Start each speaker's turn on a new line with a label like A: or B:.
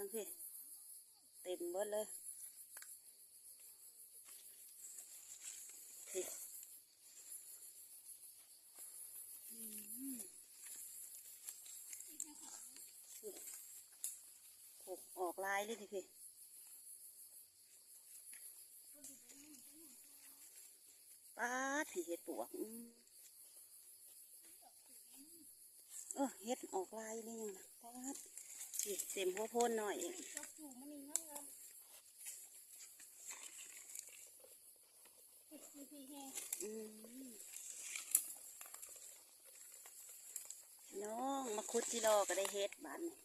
A: ทั้งพี่เต็มเบิดเลยพี่ผูกออกลายเลยพี่ป้าพี่เห็ดปวกเห็ดออกลายเลยยังนะป้าพี่เต็มหัวโพนหน่อยเองน้องมาคุดจิโร่ก็ได้เฮ็ดบ้านนี่